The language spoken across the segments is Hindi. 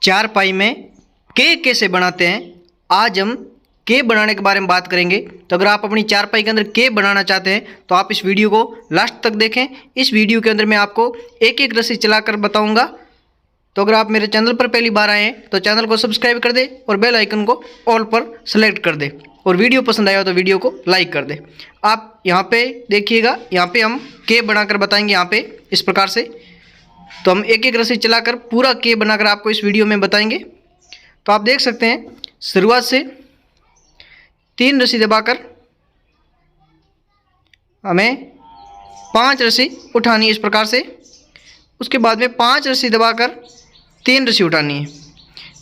चारपाई में के कैसे बनाते हैं। आज हम के बनाने के बारे में बात करेंगे। तो अगर आप अपनी चारपाई के अंदर के बनाना चाहते हैं तो आप इस वीडियो को लास्ट तक देखें। इस वीडियो के अंदर मैं आपको एक एक रस्सी चलाकर बताऊंगा। तो अगर आप मेरे चैनल पर पहली बार आए हैं तो चैनल को सब्सक्राइब कर दे और बेल आइकन को ऑल पर सेलेक्ट कर दे और वीडियो पसंद आया तो वीडियो को लाइक कर दे। आप यहाँ पे देखिएगा, यहाँ पे हम के बनाकर बताएंगे। यहाँ पे इस प्रकार से तो हम एक एक रस्सी चलाकर पूरा के बनाकर आपको इस वीडियो में बताएंगे। तो आप देख सकते हैं शुरुआत से 3 रस्सी दबाकर हमें 5 रस्सी उठानी है इस प्रकार से। उसके बाद में 5 रस्सी दबाकर 3 रस्सी उठानी है।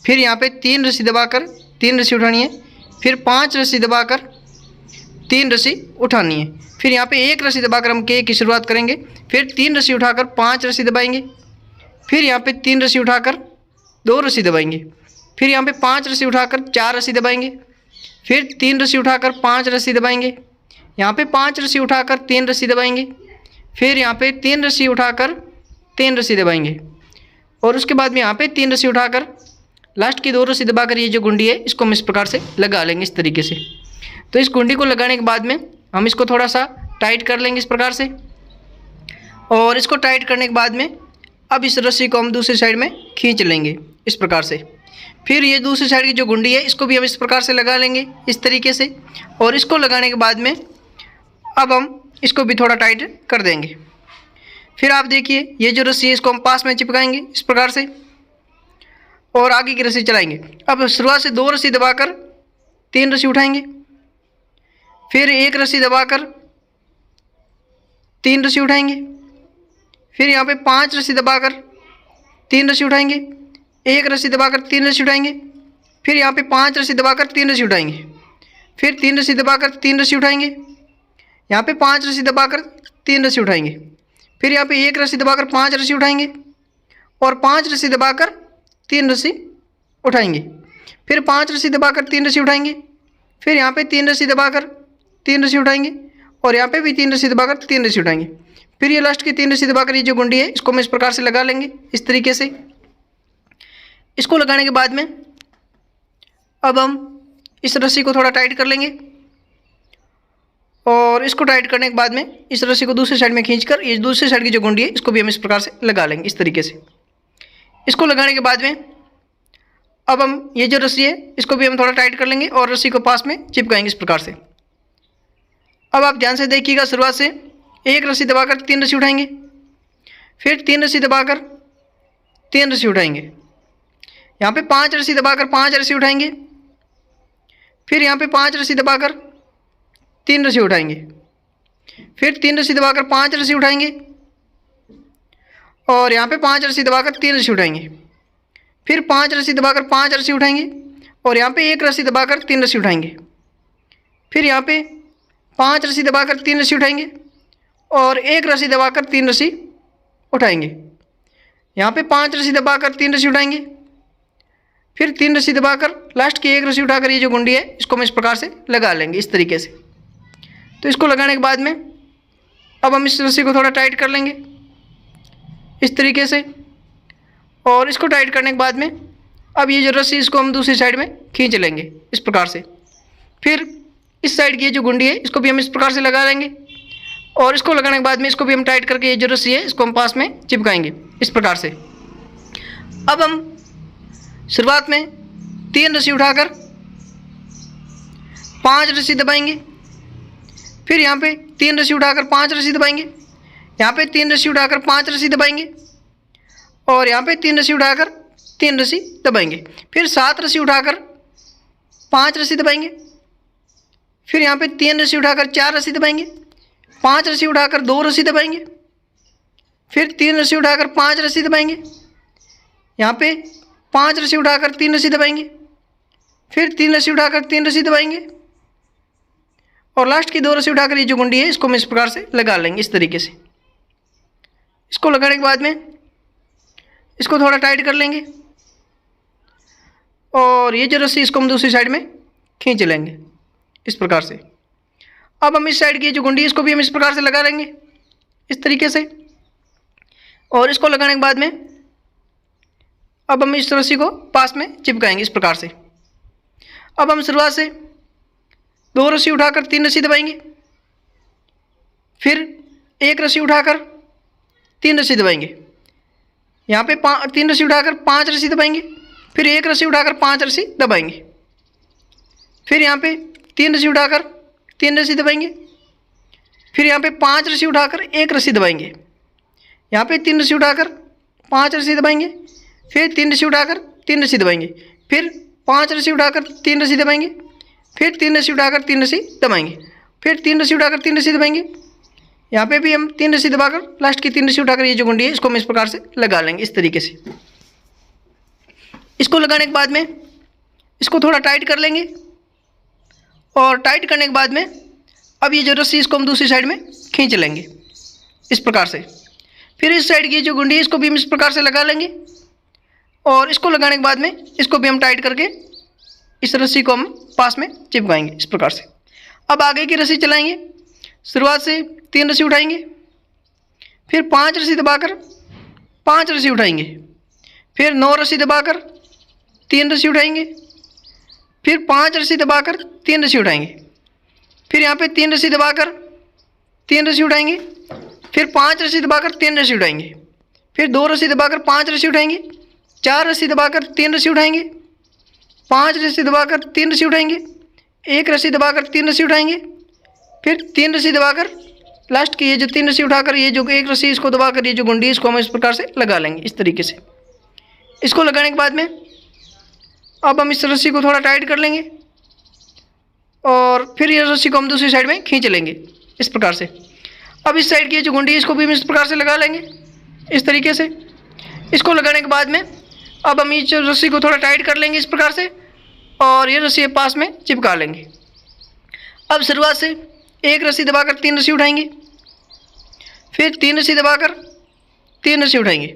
फिर यहाँ पे 3 रस्सी दबाकर 3 रस्सी उठानी है। फिर 5 रस्सी दबाकर 3 रस्सी उठानी है। फिर यहाँ पे 1 रस्सी दबाकर हम के की शुरुआत करेंगे। फिर 3 रस्सी उठाकर 5 रस्सी दबाएंगे। फिर यहाँ पे 3 रस्सी उठाकर 2 रस्सी दबाएंगे। फिर यहाँ पे 5 रस्सी उठाकर 4 रस्सी दबाएंगे। फिर 3 रस्सी उठाकर 5 रस्सी दबाएंगे। यहाँ पे 5 रस्सी उठाकर 3 रस्सी दबाएंगे। फिर यहाँ पे 3 रस्सी उठाकर 3 रस्सी दबाएंगे और उसके बाद में यहाँ पे 3 रस्सी उठाकर लास्ट की 2 रस्सी दबाकर ये जो गुंडी है इसको हम इस प्रकार से लगा लेंगे इस तरीके से। तो इस गुंडी को लगाने के बाद में हम इसको थोड़ा सा टाइट कर लेंगे इस प्रकार से। और इसको टाइट करने के बाद में अब इस रस्सी को हम दूसरी साइड में खींच लेंगे इस प्रकार से। फिर ये दूसरी साइड की जो गुंडी है इसको भी हम इस प्रकार से लगा लेंगे इस तरीके से। और इसको लगाने के बाद में अब हम इसको भी थोड़ा टाइट कर देंगे। फिर आप देखिए ये जो रस्सी है इसको हम पास में चिपकाएंगे इस प्रकार से और आगे की रस्सी चलाएंगे। अब शुरुआत से 2 रस्सी दबाकर 3 रस्सी उठाएंगे। फिर 1 रस्सी दबाकर 3 रस्सी उठाएंगे। फिर यहाँ पे 5 रस्सी दबाकर 3 रस्सी उठाएंगे। 1 रस्सी दबाकर 3 रस्सी उठाएंगे। फिर यहाँ पे 5 रस्सी दबाकर 3 रस्सी उठाएंगे। फिर 3 रस्सी दबाकर 3 रस्सी उठाएंगे। यहाँ पे 5 रस्सी दबाकर 3 रस्सी उठाएंगे। फिर यहाँ पे 1 रस्सी दबाकर 5 रस्सी उठाएंगे और 5 रस्सी दबाकर 3 रस्सी उठाएंगे। फिर 5 रस्सी दबाकर 3 रस्सी उठाएंगे। फिर यहाँ पे 3 रस्सी दबाकर 3 रस्सी उठाएंगे और यहाँ पे भी 3 रस्सी दबाकर 3 रस्सी उठाएंगे। फिर ये लास्ट की 3 रस्सी दबाकर ये जो गुंडी है इसको हम इस प्रकार से लगा लेंगे इस तरीके से। इसको लगाने के बाद में अब हम इस रस्सी को थोड़ा टाइट कर लेंगे और इसको टाइट करने के बाद में इस रस्सी को दूसरी साइड में खींचकर ये दूसरी साइड की जो गुंडी है इसको भी हम इस प्रकार से लगा लेंगे इस तरीके से। इसको लगाने के बाद में अब हम ये जो रस्सी है इसको भी हम थोड़ा टाइट कर लेंगे और रस्सी को पास में चिपकाएंगे इस प्रकार से। अब आप ध्यान से देखिएगा, शुरुआत से 1 रस्सी दबाकर 3 रस्सी उठाएंगे। फिर 3 रस्सी दबाकर 3 रस्सी उठाएंगे। यहाँ पे 5 रस्सी दबाकर 5 रस्सी उठाएंगे। फिर यहाँ पे 5 रस्सी दबाकर 3 रस्सी उठाएंगे। फिर 3 रस्सी दबाकर 5 रस्सी उठाएंगे और यहाँ पे 5 रस्सी दबाकर 3 रस्सी उठाएंगे। फिर 5 रस्सी दबाकर 5 रस्सी उठाएंगे और यहाँ पे 1 रस्सी दबाकर 3 रस्सी उठाएंगे। फिर यहाँ पे 5 रस्सी दबाकर 3 रस्सी उठाएंगे और 1 रस्सी दबाकर 3 रस्सी उठाएंगे। यहाँ पे 5 रस्सी दबाकर 3 रस्सी उठाएंगे। फिर 3 रस्सी दबाकर लास्ट की 1 रस्सी उठाकर ये जो गुंडी है इसको हम इस प्रकार से लगा लेंगे इस तरीके से। तो इसको लगाने के बाद में अब हम इस रस्सी को थोड़ा टाइट कर लेंगे इस तरीके से। और इसको टाइट करने के बाद में अब ये जो रस्सी इसको हम दूसरी साइड में खींच लेंगे इस प्रकार से। फिर इस साइड की ये जो गुंडी है इसको भी हम इस प्रकार से लगा लेंगे और इसको लगाने के बाद में इसको भी हम टाइट करके ये जो रस्सी है इसको हम पास में चिपकाएंगे इस प्रकार से। अब हम शुरुआत में 3 रस्सी उठाकर 5 रस्सी दबाएंगे। फिर यहाँ पे 3 रस्सी उठाकर 5 रस्सी दबाएंगे। यहाँ पे 3 रस्सी उठाकर 5 रस्सी दबाएंगे और यहाँ पे 3 रस्सी उठाकर 3 रस्सी दबाएंगे। फिर 7 रस्सी उठाकर 5 रस्सी दबाएंगे। फिर यहाँ पे 3 रस्सी उठाकर 4 रस्सी दबाएंगे। 5 रस्सी उठाकर 2 रस्सी दबाएंगे। फिर 3 रस्सी उठाकर 5 रस्सी दबाएंगे। यहाँ पे 5 रस्सी उठाकर 3 रस्सी दबाएंगे। फिर 3 रस्सी उठाकर 3 रस्सी दबाएंगे और लास्ट की 2 रस्सी उठाकर ये जो गुंडी है इसको हम इस प्रकार से लगा लेंगे इस तरीके से। इसको लगाने के बाद में इसको थोड़ा टाइट कर लेंगे और ये जो रस्सी इसको हम दूसरी साइड में खींच लेंगे इस प्रकार से। अब हम इस साइड की जो गुंडी है इसको भी हम इस प्रकार से लगा लेंगे इस तरीके से। और इसको लगाने के बाद में अब हम इस रस्सी को पास में चिपकाएंगे इस प्रकार से। अब हम शुरुआत से 2 रस्सी उठाकर 3 रस्सी दबाएंगे, फिर 1 रस्सी उठाकर 3 रस्सी दबाएंगे, यहाँ पे 3 रस्सी उठाकर 5 रस्सी दबाएंगे, फिर 1 रस्सी उठाकर 5 रस्सी दबाएंगे, फिर यहाँ पे 3 रस्सी उठाकर 3 रस्सी दबाएंगे, फिर यहाँ पे 5 रस्सी उठाकर 1 रस्सी दबाएंगे, यहाँ पे 3 रस्सी उठाकर 5 रस्सी दबाएंगे, फिर 3 रस्सी उठाकर 3 रस्सी दबाएंगे, फिर 5 रस्सी उठाकर 3 रस्सी दबाएंगे, फिर 3 रस्सी उठाकर 3 रस्सी दबाएंगे, फिर 3 रस्सी उठाकर 3 रस्सी दबाएंगे, यहाँ पे भी हम 3 रस्सी दबाकर लास्ट की 3 रस्सी उठाकर ये जो गुंडी है इसको हम इस प्रकार से लगा लेंगे इस तरीके से। इसको लगाने के बाद में इसको थोड़ा टाइट कर लेंगे, और टाइट करने के बाद में अब ये जो रस्सी इसको हम दूसरी साइड में खींच लेंगे इस प्रकार से। फिर इस साइड की जो गुंडी है इसको भी हम इस प्रकार से लगा लेंगे, और इसको लगाने के बाद में इसको भी हम टाइट करके इस रस्सी को हम पास में चिपकाएंगे इस प्रकार से। अब आगे की रस्सी चलाएंगे, शुरुआत से 3 रस्सी उठाएंगे, फिर 5 रस्सी दबाकर 5 रस्सी उठाएंगे, फिर 9 रस्सी दबाकर 3 रस्सी उठाएंगे, फिर 5 रस्सी दबाकर 3 रस्सी उठाएंगे, फिर यहाँ पे 3 रस्सी दबाकर 3 रस्सी उठाएंगे, फिर 5 रस्सी दबाकर 3 रस्सी उठाएंगे, फिर 2 रस्सी दबाकर 5 रस्सी उठाएंगे, 4 रस्सी दबाकर 3 रस्सी उठाएंगे, 5 रस्सी दबाकर 3 रस्सी उठाएंगे, 1 रस्सी दबाकर 3 रस्सी उठाएंगे, फिर 3 रस्सी दबाकर लास्ट की ये जो 3 रस्सी उठाकर ये जो 1 रस्सी इसको दबाकर ये जो गुंडी इसको हम इस प्रकार से लगा लेंगे इस तरीके से। इसको लगाने के बाद में अब हम इस रस्सी को थोड़ा टाइट कर लेंगे, और फिर ये रस्सी को हम दूसरी साइड में खींच लेंगे इस प्रकार से। अब इस साइड की ये जो गुंडी है इसको भी हम इस प्रकार से लगा लेंगे इस तरीके से। इसको लगाने के बाद में अब हम इस रस्सी को थोड़ा टाइट कर लेंगे इस प्रकार से, और ये रस्सी पास में चिपका लेंगे। अब शुरुआत से 1 रस्सी दबाकर 3 रस्सी उठाएंगे, फिर 3 रस्सी दबाकर 3 रस्सी उठाएंगे,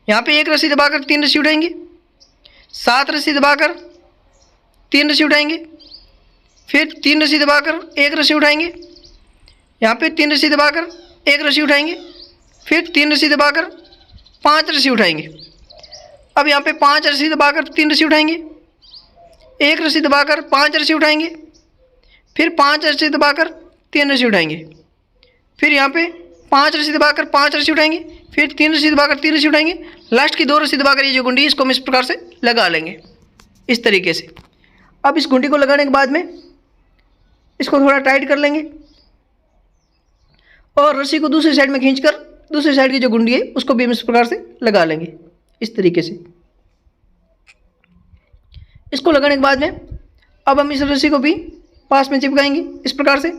यहाँ पे 1 रस्सी दबाकर 3 रस्सी उठाएंगे, 7 रस्सी दबाकर 3 रस्सी उठाएंगे, फिर 3 रस्सी दबाकर 1 रस्सी उठाएंगे, यहाँ पे 3 रस्सी दबाकर 1 रस्सी उठाएंगे, फिर 3 रस्सी दबाकर 5 रस्सी उठाएंगे। अब यहाँ पे 5 रस्सी दबाकर 3 रस्सी उठाएंगे, 1 रस्सी दबाकर 5 रस्सी उठाएंगे, फिर 5 रस्सी दबाकर 3 रस्सी उठाएंगे, फिर यहाँ पे 5 रस्सी दबाकर 5 रस्सी उठाएंगे, फिर 3 रस्सी दबाकर 3 रस्सी उठाएंगे, लास्ट की 2 रस्सी दबाकर ये जो गुंडी इसको हम इस प्रकार से लगा लेंगे इस तरीके से। अब इस गुंडी को लगाने के बाद में इसको थोड़ा टाइट कर लेंगे, और रस्सी को दूसरी साइड में खींचकर दूसरी साइड की जो गुंडी है उसको भी हम इस प्रकार से लगा लेंगे इस तरीके से। इसको लगाने के बाद में अब हम इस रस्सी को भी पास में चिपकाएंगे इस प्रकार से।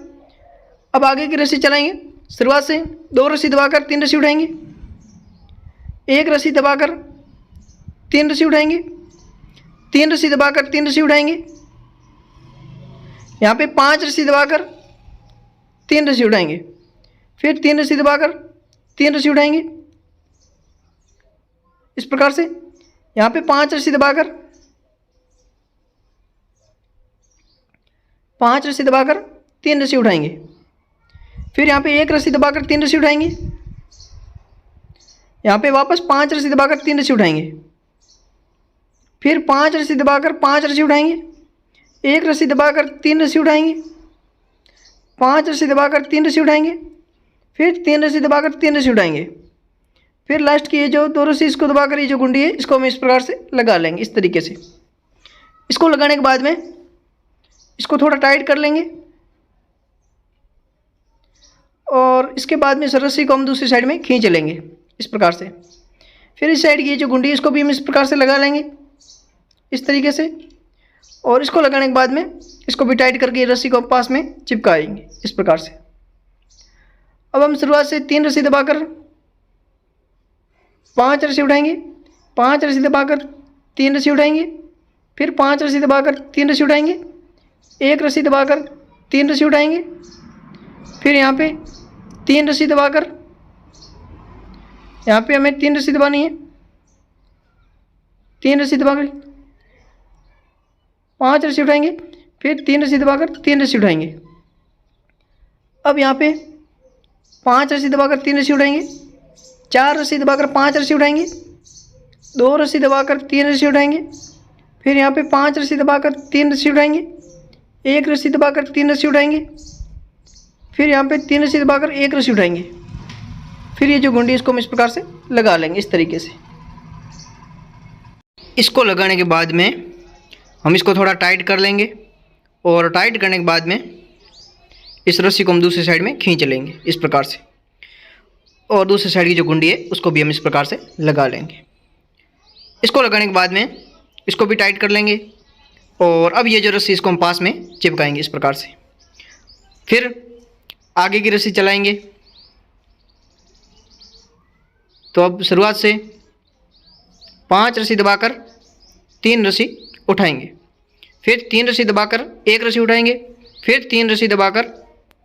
अब आगे की रस्सी चलाएंगे, शुरुआत से 2 रस्सी दबाकर 3 रस्सी उठाएंगे, 1 रस्सी दबाकर 3 रस्सी उठाएंगे, 3 रस्सी दबाकर 3 रस्सी उठाएंगे, यहाँ पे 5 रस्सी दबाकर 3 रस्सी उठाएंगे, फिर 3 रस्सी दबाकर 3 रस्सी उठाएंगे इस प्रकार से। यहाँ पे 5 रस्सी दबाकर 3 रस्सी उठाएंगे, फिर यहाँ पे 1 रस्सी दबाकर 3 रस्सी उठाएंगे, यहाँ पे वापस 5 रस्सी दबाकर 3 रस्सी उठाएंगे, फिर 5 रस्सी दबाकर 5 रस्सी उठाएंगे, 1 रस्सी दबाकर 3 रस्सी उठाएंगे, 5 रस्सी दबाकर 3 रस्सी उठाएंगे, फिर 3 रस्सी दबाकर 3 रस्सी उठाएंगे, फिर लास्ट की ये जो 2 रस्सी इसको दबाकर ये जो गुंडी है इसको हम इस प्रकार से लगा लेंगे इस तरीके से। इसको लगाने के बाद में इसको थोड़ा टाइट कर लेंगे, और इसके बाद में इस रस्सी को हम दूसरी साइड में खींच लेंगे इस प्रकार से। फिर इस साइड की जो गुंडी है इसको भी हम इस प्रकार से लगा लेंगे इस तरीके से, और इसको लगाने के बाद में इसको भी टाइट करके रस्सी को पास में चिपकाएंगे इस प्रकार से। अब हम शुरुआत से 3 रस्सी दबाकर 5 रस्सी उठाएंगे, 5 रस्सी दबाकर 3 रस्सी उठाएंगे, फिर 5 रस्सी दबाकर 3 रस्सी उठाएंगे, 1 रस्सी दबाकर 3 रस्सी उठाएंगे, फिर यहाँ पे 3 रस्सी दबाकर यहाँ पे हमें 3 रस्सी दबानी है, 3 रस्सी दबाकर 5 रस्सी उठाएंगे, फिर 3 रस्सी दबाकर 3 रस्सी उठाएंगे। अब यहाँ पे 5 रस्सी दबाकर 3 रस्सी उठाएंगे, 4 रस्सी दबाकर 5 रस्सी उठाएंगे, 2 रस्सी दबाकर 3 रस्सी उठाएंगे। फिर यहाँ पे 5 रस्सी दबाकर 3 रस्सी उठाएंगे। 1 रस्सी दबाकर 3 रस्सी उठाएंगे। फिर यहाँ पे 3 रस्सी दबाकर 1 रस्सी उठाएंगे। फिर ये जो गुंडी इसको हम इस प्रकार से लगा लेंगे इस तरीके से। इसको लगाने के बाद में हम इसको थोड़ा टाइट कर लेंगे और टाइट करने के बाद में इस रस्सी को हम दूसरी साइड में खींच लेंगे इस प्रकार से, और दूसरी साइड की जो गुंडी है उसको भी हम इस प्रकार से लगा लेंगे। इसको लगाने के बाद में इसको भी टाइट कर लेंगे और अब ये जो रस्सी इसको हम पास में चिपकाएंगे इस प्रकार से। फिर आगे की रस्सी चलाएंगे। तो अब शुरुआत से 5 रस्सी दबाकर 3 रस्सी उठाएंगे। फिर 3 रस्सी दबाकर 1 रस्सी उठाएंगे। फिर 3 रस्सी दबाकर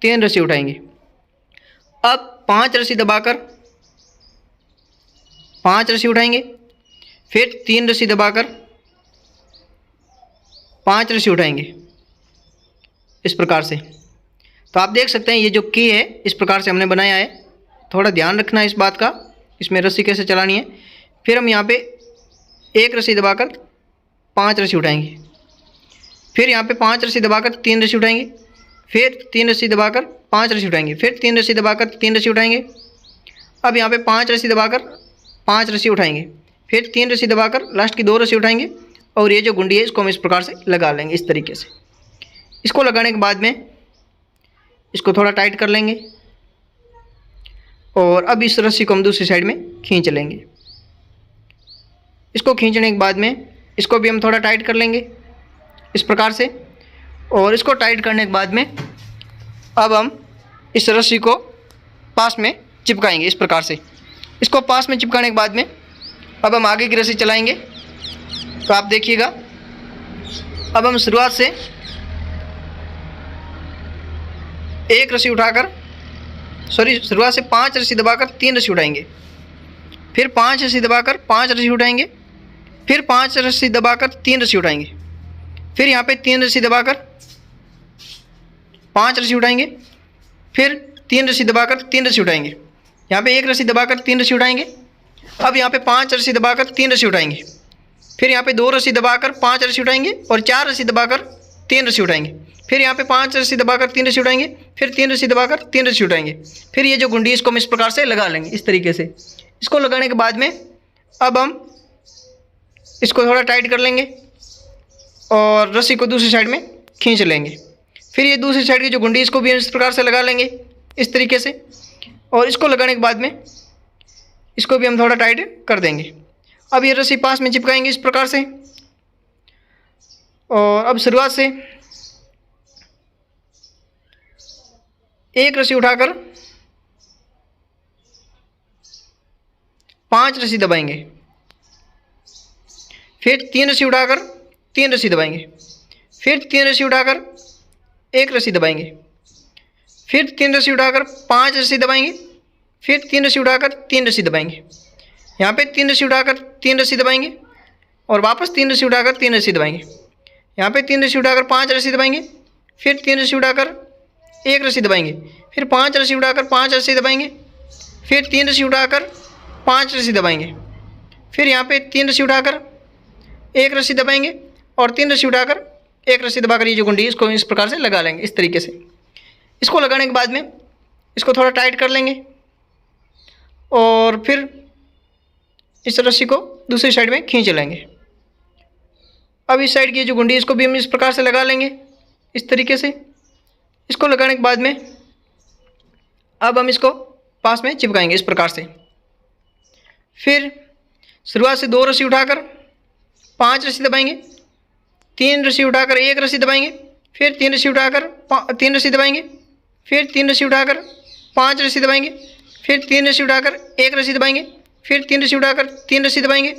3 रस्सी उठाएंगे। अब 5 रस्सी दबाकर 5 रस्सी उठाएंगे। फिर 3 रस्सी दबाकर 5 रस्सी उठाएंगे इस प्रकार से। तो आप देख सकते हैं ये जो की है इस प्रकार से हमने बनाया है। थोड़ा ध्यान रखना है इस बात का, इसमें रस्सी कैसे चलानी है। फिर हम यहाँ पे 1 रस्सी दबाकर 5 रस्सी उठाएंगे। फिर यहाँ पे 5 रस्सी दबाकर 3 रस्सी उठाएंगे। फिर 3 रस्सी दबाकर 5 रस्सी उठाएंगे। फिर 3 रस्सी दबाकर 3 रस्सी उठाएंगे। अब यहाँ पे 5 रस्सी दबाकर 5 रस्सी उठाएंगे। फिर 3 रस्सी दबाकर लास्ट की 2 रस्सी उठाएंगे और ये जो गुंडी है इसको हम इस प्रकार से लगा लेंगे इस तरीके से। इसको लगाने के बाद में इसको थोड़ा टाइट कर लेंगे और अब इस रस्सी को हम दूसरी साइड में खींच लेंगे। इसको खींचने के बाद में इसको भी हम थोड़ा टाइट कर लेंगे इस प्रकार से, और इसको टाइट करने के बाद में अब हम इस रस्सी को पास में चिपकाएंगे इस प्रकार से। इसको पास में चिपकाने के बाद में अब हम आगे की रस्सी चलाएंगे। तो आप देखिएगा, अब हम शुरुआत से 1 रस्सी उठाकर शुरुआत से 5 रस्सी दबाकर 3 रस्सी उठाएंगे। फिर 5 रस्सी दबाकर 5 रस्सी उठाएंगे। फिर 5 रस्सी दबाकर 3 रस्सी उठाएंगे। फिर यहाँ पे 3 रस्सी दबाकर 5 रस्सी उठाएंगे। फिर 3 रस्सी दबाकर 3 रस्सी उठाएंगे। यहाँ पे 1 रस्सी दबाकर 3 रस्सी उठाएंगे। अब यहाँ पे 5 रस्सी दबाकर 3 रस्सी उठाएंगे। फिर यहाँ पे 2 रस्सी दबाकर 5 रस्सी उठाएंगे और 4 रस्सी दबाकर 3 रस्सी उठाएंगे। फिर यहाँ पे 5 रस्सी दबाकर 3 रस्सी उठाएंगे। फिर 3 रस्सी दबाकर 3 रस्सी उठाएंगे। फिर ये जो गुंडी इसको हम इस प्रकार से लगा लेंगे इस तरीके से। इसको लगाने के बाद में अब हम इसको थोड़ा टाइट कर लेंगे और रस्सी को दूसरी साइड में खींच लेंगे। फिर ये दूसरी साइड की जो गुंडी इसको भी इस प्रकार से लगा लेंगे इस तरीके से, और इसको लगाने के बाद में इसको भी हम थोड़ा टाइट कर देंगे। अब ये रस्सी पास में चिपकाएंगे इस प्रकार से, और अब शुरुआत से 1 रस्सी उठाकर 5 रस्सी दबाएंगे। फिर 3 रस्सी उठाकर 3 रस्सी दबाएंगे। फिर 3 रस्सी उठाकर 1 रस्सी दबाएंगे। फिर 3 रस्सी उठाकर 5 रस्सी दबाएंगे। फिर 3 रस्सी उठाकर 3 रस्सी दबाएंगे। यहाँ पे 3 रस्सी उठाकर 3 रस्सी दबाएंगे और वापस 3 रस्सी उठाकर 3 रस्सी दबाएंगे। यहाँ पे 3 रस्सी उठाकर 5 रस्सी दबाएंगे। फिर 3 रस्सी उठाकर 1 रस्सी दबाएंगे। फिर 5 रस्सी उठाकर 5 रस्सी दबाएंगे। फिर 3 रस्सी उठाकर 5 रस्सी दबाएंगे। फिर यहाँ पे 3 रस्सी उठाकर 1 रस्सी दबाएंगे और 3 रस्सी उठाकर 1 रस्सी दबाकर ये जो गुंडी इसको इस प्रकार से लगा लेंगे इस तरीके से। इसको लगाने के बाद में इसको थोड़ा टाइट कर लेंगे और फिर इस रस्सी को दूसरी साइड में खींच लेंगे। अब इस साइड की जो गुंडी इसको भी हम इस प्रकार से लगा लेंगे इस तरीके से। इसको लगाने के बाद में अब हम इसको पास में चिपकाएंगे इस प्रकार से। फिर शुरुआत से 2 रस्सी उठाकर 5 रस्सी दबाएंगे। 3 रस्सी उठाकर 1 रस्सी दबाएंगे। फिर 3 रस्सी उठाकर 3 रस्सी दबाएंगे। फिर 3 रस्सी उठाकर 5 रस्सी दबाएंगे। फिर 3 रस्सी उठाकर 1 रस्सी दबाएंगे। फिर 3 रस्सी उठाकर 3 रस्सी दबाएंगे।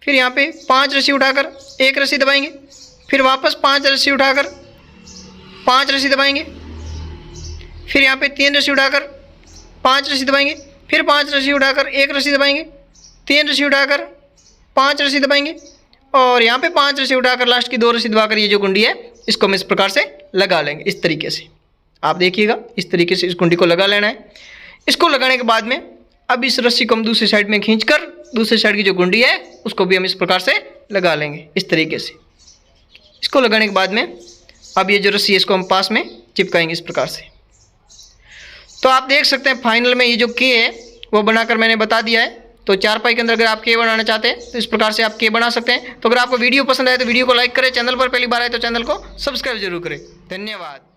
फिर यहाँ पे 5 रस्सी उठाकर 1 रस्सी दबाएंगे। फिर वापस 5 रस्सी उठाकर 5 रस्सी दबाएंगे। फिर यहाँ पे 3 रस्सी उठाकर 5 रस्सी दबाएंगे। फिर 5 रस्सी उठाकर 1 रस्सी दबाएंगे। 3 रस्सी उठाकर 5 रस्सी दबाएंगे और यहाँ पे 5 रस्सी उठाकर लास्ट की 2 रस्सी दबाकर ये जो गुंडी है इसको हम इस प्रकार से लगा लेंगे इस तरीके से। आप देखिएगा, इस तरीके से इस गुंडी को लगा लेना है। इसको लगाने के बाद में अब इस रस्सी को हम दूसरी साइड में खींचकर दूसरी साइड की जो गुंडी है उसको भी हम इस प्रकार से लगा लेंगे, इस तरीके से। इसको लगाने के बाद में अब ये जो रस्सी है इसको हम पास में चिपकाएंगे इस प्रकार से। तो आप देख सकते हैं फाइनल में ये जो के है वो बनाकर मैंने बता दिया है। तो चारपाई के अंदर अगर आप के बनाना चाहते हैं तो इस प्रकार से आप के बना सकते हैं। तो अगर आपको वीडियो पसंद आए तो वीडियो को लाइक करें, चैनल पर पहली बार आए तो चैनल को सब्सक्राइब जरूर करें। धन्यवाद।